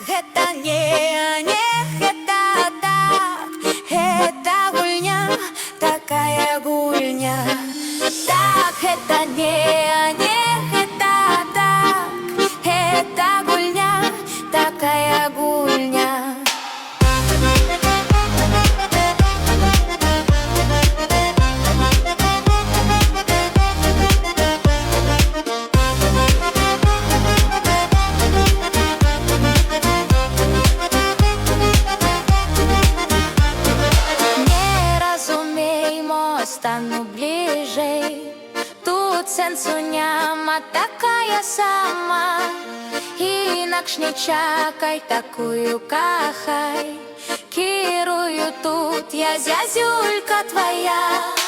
гэта не гэта так, гэта гульня, такая гульня. Так, гэта не гэта так, гэта гульня, такая гульня. Стану ближej, тут сенсу няма, такая сама. Інакш не чакай, такую кахай. Керую тут я, зязюлька твоя.